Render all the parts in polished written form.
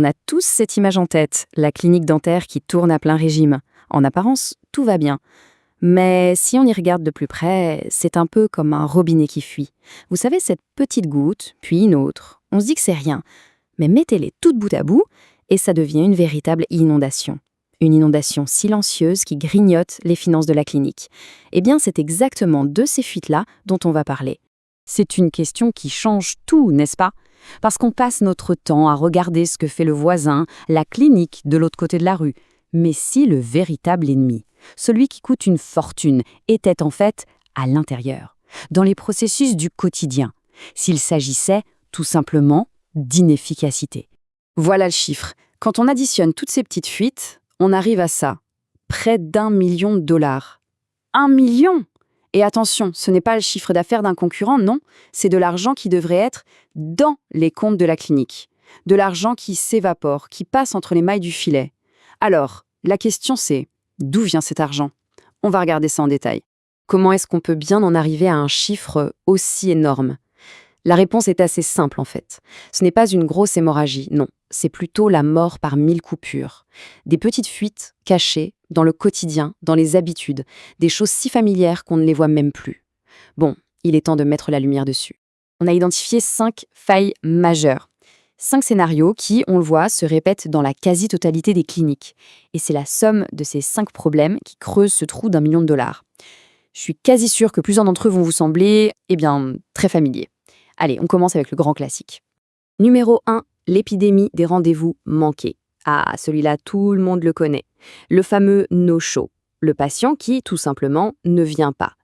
On a tous cette image en tête, la clinique dentaire qui tourne à plein régime. En apparence, tout va bien. Mais si on y regarde de plus près, c'est un peu comme un robinet qui fuit. Vous savez, cette petite goutte, puis une autre. On se dit que c'est rien. Mais mettez-les toutes bout à bout, et ça devient une véritable inondation. Une inondation silencieuse qui grignote les finances de la clinique. Eh bien, c'est exactement de ces fuites-là dont on va parler. C'est une question qui change tout, n'est-ce pas? Parce qu'on passe notre temps à regarder ce que fait le voisin, la clinique de l'autre côté de la rue. Mais si le véritable ennemi, celui qui coûte une fortune, était en fait à l'intérieur, dans les processus du quotidien, s'il s'agissait tout simplement d'inefficacité. Voilà le chiffre. Quand on additionne toutes ces petites fuites, on arrive à ça. Près d'1 million de dollars. 1 million! Et attention, ce n'est pas le chiffre d'affaires d'un concurrent, non. C'est de l'argent qui devrait être dans les comptes de la clinique. De l'argent qui s'évapore, qui passe entre les mailles du filet. Alors, la question c'est, d'où vient cet argent? On va regarder ça en détail. Comment est-ce qu'on peut bien en arriver à un chiffre aussi énorme? La réponse est assez simple en fait. Ce n'est pas une grosse hémorragie, non. C'est plutôt la mort par 1000 coupures. Des petites fuites cachées dans le quotidien, dans les habitudes, des choses si familières qu'on ne les voit même plus. Bon, il est temps de mettre la lumière dessus. On a identifié 5 failles majeures. 5 scénarios qui, on le voit, se répètent dans la quasi-totalité des cliniques. Et c'est la somme de ces 5 problèmes qui creuse ce trou d'1 million de dollars. Je suis quasi sûre que plusieurs d'entre eux vont vous sembler, très familiers. Allez, on commence avec le grand classique. Numéro 1, l'épidémie des rendez-vous manqués. Ah, celui-là, tout le monde le connaît. Le fameux no-show. Le patient qui, tout simplement, ne vient pas.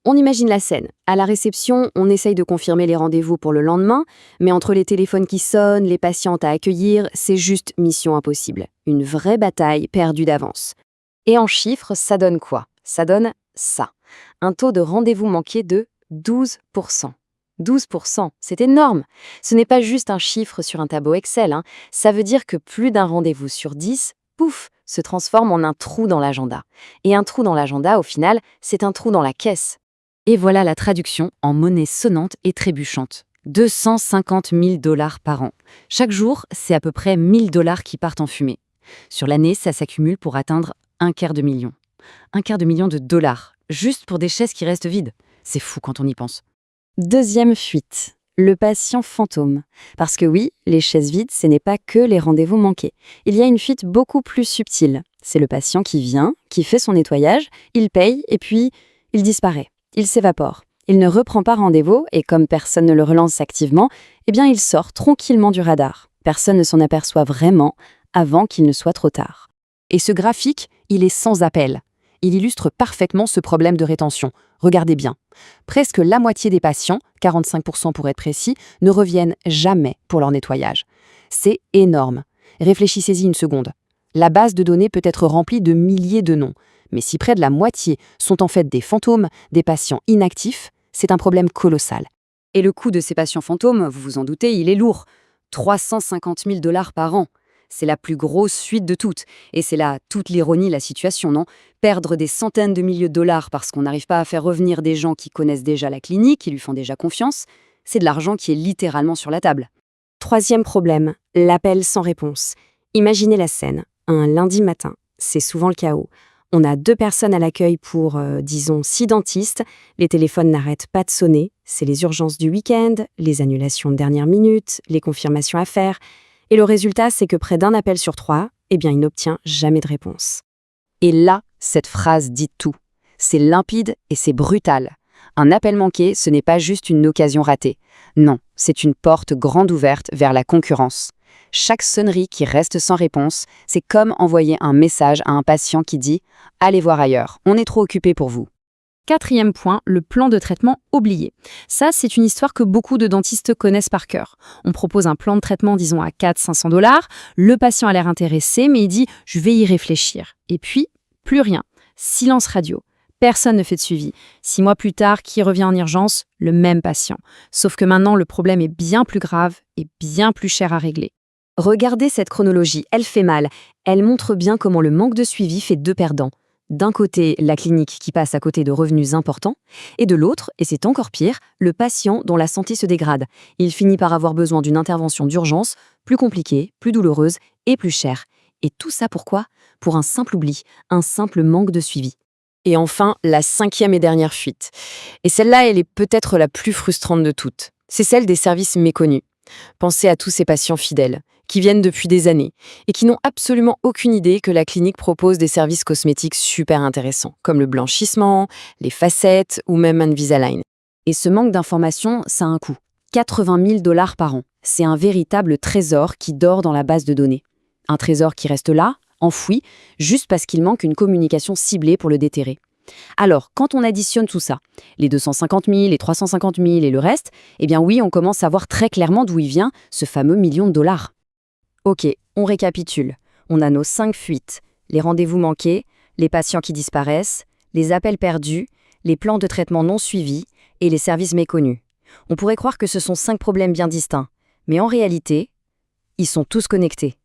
On imagine la scène. À la réception, on essaye de confirmer les rendez-vous pour le lendemain, mais entre les téléphones qui sonnent, les patientes à accueillir, c'est juste mission impossible. Une vraie bataille perdue d'avance. Et en chiffres, ça donne quoi? Ça donne ça. Un taux de rendez-vous manqué de 12%. 12%, c'est énorme. Ce n'est pas juste un chiffre sur un tableau Excel, Ça veut dire que plus d'un rendez-vous sur 10, pouf, se transforme en un trou dans l'agenda. Et un trou dans l'agenda, au final, c'est un trou dans la caisse. Et voilà la traduction en monnaie sonnante et trébuchante. 250 000 dollars par an. Chaque jour, c'est à peu près 1000 dollars qui partent en fumée. Sur l'année, ça s'accumule pour atteindre un quart de million. Un quart de million de dollars, juste pour des chaises qui restent vides. C'est fou quand on y pense. Deuxième fuite, le patient fantôme. Parce que oui, les chaises vides, ce n'est pas que les rendez-vous manqués. Il y a une fuite beaucoup plus subtile. C'est le patient qui vient, qui fait son nettoyage, il paye et puis il disparaît. Il s'évapore. Il ne reprend pas rendez-vous et comme personne ne le relance activement, il sort tranquillement du radar. Personne ne s'en aperçoit vraiment avant qu'il ne soit trop tard. Et ce graphique, il est sans appel. Il illustre parfaitement ce problème de rétention. Regardez bien. Presque la moitié des patients, 45% pour être précis, ne reviennent jamais pour leur nettoyage. C'est énorme. Réfléchissez-y une seconde. La base de données peut être remplie de milliers de noms. Mais si près de la moitié sont en fait des fantômes, des patients inactifs, c'est un problème colossal. Et le coût de ces patients fantômes, vous vous en doutez, il est lourd. 350 000 dollars par an. C'est la plus grosse fuite de toutes. Et c'est là toute l'ironie de la situation, non? Perdre des centaines de milliers de dollars parce qu'on n'arrive pas à faire revenir des gens qui connaissent déjà la clinique, qui lui font déjà confiance, c'est de l'argent qui est littéralement sur la table. Troisième problème, l'appel sans réponse. Imaginez la scène. Un lundi matin, c'est souvent le chaos. On a 2 personnes à l'accueil pour, 6 dentistes. Les téléphones n'arrêtent pas de sonner. C'est les urgences du week-end, les annulations de dernière minute, les confirmations à faire. Et le résultat, c'est que près d'un appel sur 3, il n'obtient jamais de réponse. Et là, cette phrase dit tout. C'est limpide et c'est brutal. Un appel manqué, ce n'est pas juste une occasion ratée. Non, c'est une porte grande ouverte vers la concurrence. Chaque sonnerie qui reste sans réponse, c'est comme envoyer un message à un patient qui dit « Allez voir ailleurs, on est trop occupé pour vous ». Quatrième point, le plan de traitement oublié. Ça, c'est une histoire que beaucoup de dentistes connaissent par cœur. On propose un plan de traitement, disons, à 400-500 dollars. Le patient a l'air intéressé, mais il dit « je vais y réfléchir ». Et puis, plus rien. Silence radio. Personne ne fait de suivi. 6 mois plus tard, qui revient en urgence? Le même patient. Sauf que maintenant, le problème est bien plus grave et bien plus cher à régler. Regardez cette chronologie, elle fait mal. Elle montre bien comment le manque de suivi fait 2 perdants. D'un côté, la clinique qui passe à côté de revenus importants, et de l'autre, et c'est encore pire, le patient dont la santé se dégrade. Il finit par avoir besoin d'une intervention d'urgence, plus compliquée, plus douloureuse et plus chère. Et tout ça pourquoi? Pour un simple oubli, un simple manque de suivi. Et enfin, la cinquième et dernière fuite. Et celle-là, elle est peut-être la plus frustrante de toutes. C'est celle des services méconnus. Pensez à tous ces patients fidèles, qui viennent depuis des années, et qui n'ont absolument aucune idée que la clinique propose des services cosmétiques super intéressants, comme le blanchissement, les facettes ou même Invisalign. Et ce manque d'informations, ça a un coût. 80 000 $ par an. C'est un véritable trésor qui dort dans la base de données. Un trésor qui reste là, enfoui, juste parce qu'il manque une communication ciblée pour le déterrer. Alors, quand on additionne tout ça, les 250 000, les 350 000 et le reste, eh bien oui, on commence à voir très clairement d'où il vient, ce fameux million de dollars. Ok, on récapitule. On a nos 5 fuites, les rendez-vous manqués, les patients qui disparaissent, les appels perdus, les plans de traitement non suivis et les services méconnus. On pourrait croire que ce sont 5 problèmes bien distincts, mais en réalité, ils sont tous connectés.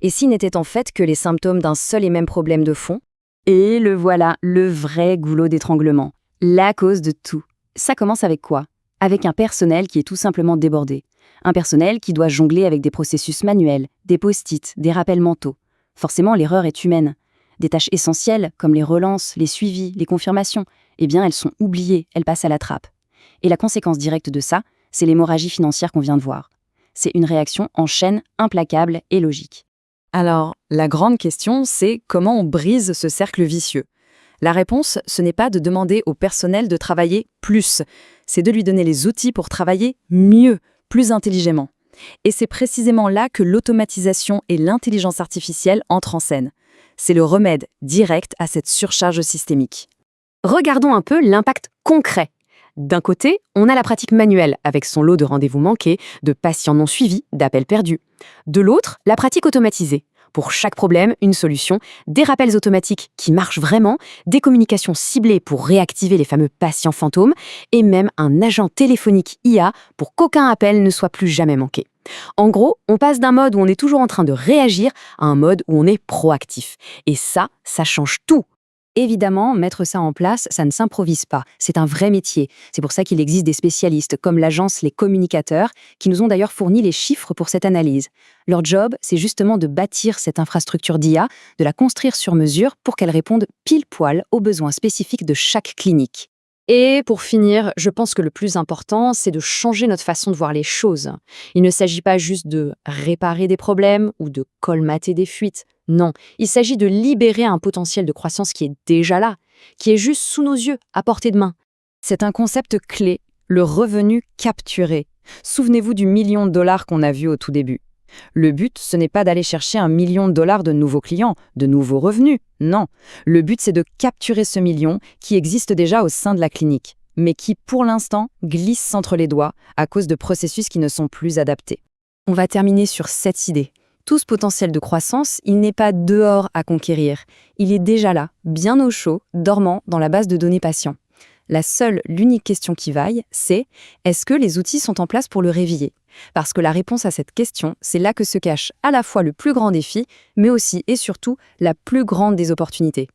Et s'ils n'étaient en fait que les symptômes d'un seul et même problème de fond? Et le voilà, le vrai goulot d'étranglement. La cause de tout. Ça commence avec quoi? Avec un personnel qui est tout simplement débordé. Un personnel qui doit jongler avec des processus manuels, des post-it, des rappels mentaux. Forcément, l'erreur est humaine. Des tâches essentielles, comme les relances, les suivis, les confirmations, eh bien, elles sont oubliées, elles passent à la trappe. Et la conséquence directe de ça, c'est l'hémorragie financière qu'on vient de voir. C'est une réaction en chaîne implacable et logique. Alors, la grande question, c'est comment on brise ce cercle vicieux? La réponse, ce n'est pas de demander au personnel de travailler plus, c'est de lui donner les outils pour travailler mieux, plus intelligemment. Et c'est précisément là que l'automatisation et l'intelligence artificielle entrent en scène. C'est le remède direct à cette surcharge systémique. Regardons un peu l'impact concret. D'un côté, on a la pratique manuelle, avec son lot de rendez-vous manqués, de patients non suivis, d'appels perdus. De l'autre, la pratique automatisée. Pour chaque problème, une solution, des rappels automatiques qui marchent vraiment, des communications ciblées pour réactiver les fameux patients fantômes, et même un agent téléphonique IA pour qu'aucun appel ne soit plus jamais manqué. En gros, on passe d'un mode où on est toujours en train de réagir à un mode où on est proactif. Et ça change tout. Évidemment, mettre ça en place, ça ne s'improvise pas. C'est un vrai métier. C'est pour ça qu'il existe des spécialistes comme l'agence Les Communicateurs, qui nous ont d'ailleurs fourni les chiffres pour cette analyse. Leur job, c'est justement de bâtir cette infrastructure d'IA, de la construire sur mesure pour qu'elle réponde pile poil aux besoins spécifiques de chaque clinique. Et pour finir, je pense que le plus important, c'est de changer notre façon de voir les choses. Il ne s'agit pas juste de réparer des problèmes ou de colmater des fuites. Non, il s'agit de libérer un potentiel de croissance qui est déjà là, qui est juste sous nos yeux, à portée de main. C'est un concept clé, le revenu capturé. Souvenez-vous du million de dollars qu'on a vu au tout début. Le but, ce n'est pas d'aller chercher $1 million de nouveaux clients, de nouveaux revenus, non. Le but, c'est de capturer ce million qui existe déjà au sein de la clinique, mais qui, pour l'instant, glisse entre les doigts à cause de processus qui ne sont plus adaptés. On va terminer sur cette idée. Tout ce potentiel de croissance, il n'est pas dehors à conquérir. Il est déjà là, bien au chaud, dormant dans la base de données patients. L'unique question qui vaille, c'est est-ce que les outils sont en place pour le réveiller? Parce que la réponse à cette question, c'est là que se cache à la fois le plus grand défi, mais aussi et surtout la plus grande des opportunités.